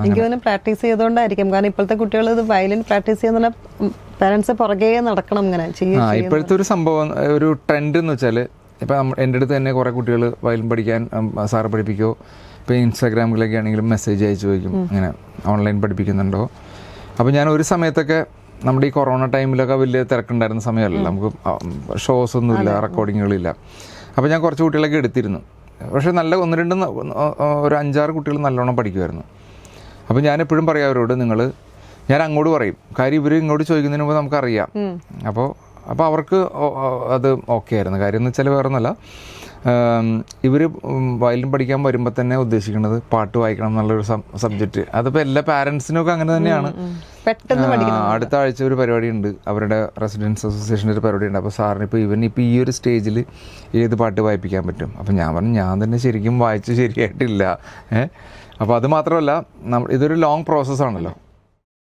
എനിക്ക് തോന്നുന്നു പ്രാക്ടീസ് ചെയ്തുകൊണ്ടായിരിക്കും. കാരണം ഇപ്പോഴത്തെ കുട്ടികൾ ഇത് വയലിൻ പ്രാക്ടീസ് ചെയ്യുന്ന പാരൻസ് പുറകെ നടക്കണം ഇങ്ങനെ ഇപ്പോഴത്തെ ഒരു സംഭവം, ഒരു ട്രെൻഡ് എന്ന് വെച്ചാൽ ഇപ്പം എൻ്റെ അടുത്ത് തന്നെ കുറേ കുട്ടികൾ വയലിൻ പഠിക്കാൻ സാറ് പഠിപ്പിക്കുമോ, ഇപ്പോൾ ഇൻസ്റ്റാഗ്രാമിലൊക്കെ ആണെങ്കിലും മെസ്സേജ് അയച്ചു ചോദിക്കും ഇങ്ങനെ ഓൺലൈൻ പഠിപ്പിക്കുന്നുണ്ടോ. അപ്പോൾ ഞാൻ ഒരു സമയത്തൊക്കെ നമ്മുടെ ഈ കൊറോണ ടൈമിലൊക്കെ വലിയ തിരക്കുണ്ടായിരുന്ന സമയമല്ല, നമുക്ക് ഷോസ് ഒന്നുമില്ല, റെക്കോർഡിങ്ങുകളില്ല. അപ്പോൾ ഞാൻ കുറച്ച് കുട്ടികളൊക്കെ എടുത്തിരുന്നു. പക്ഷേ നല്ല ഒരു 5-6 കുട്ടികൾ നല്ലോണം പഠിക്കുമായിരുന്നു. അപ്പോൾ ഞാൻ എപ്പോഴും പറയാം അവരോട്, ഞാൻ അങ്ങോട്ട് പറയും, കാര്യം ഇവർ ഇങ്ങോട്ട് ചോദിക്കുന്നതിന് മുമ്പ് നമുക്കറിയാം. അപ്പോൾ അവർക്ക് അത് ഓക്കെ ആയിരുന്നു. കാര്യം എന്ന് വെച്ചാൽ വേറെ ഒന്നുമല്ല, ഇവർ വയലിൻ പഠിക്കാൻ വരുമ്പോൾ തന്നെ ഉദ്ദേശിക്കുന്നത് പാട്ട് വായിക്കണം എന്നുള്ളൊരു സബ്ജക്റ്റ്. അതിപ്പോൾ എല്ലാ പാരൻസിനൊക്കെ അങ്ങനെ തന്നെയാണ്. അടുത്ത ആഴ്ച ഒരു പരിപാടി ഉണ്ട്, അവരുടെ റെസിഡൻസ് അസോസിയേഷൻ്റെ ഒരു പരിപാടി ഉണ്ട്. അപ്പോൾ സാറിന് ഇപ്പോൾ ഈ ഒരു സ്റ്റേജിൽ ഏത് പാട്ട് വായിപ്പിക്കാൻ പറ്റും? അപ്പോൾ ഞാൻ പറഞ്ഞു, ഞാൻ തന്നെ ശരിക്കും വായിച്ച് ശരിയായിട്ടില്ല. അപ്പോൾ അത് മാത്രമല്ല, ഇതൊരു ലോങ് പ്രോസസ്സാണല്ലോ.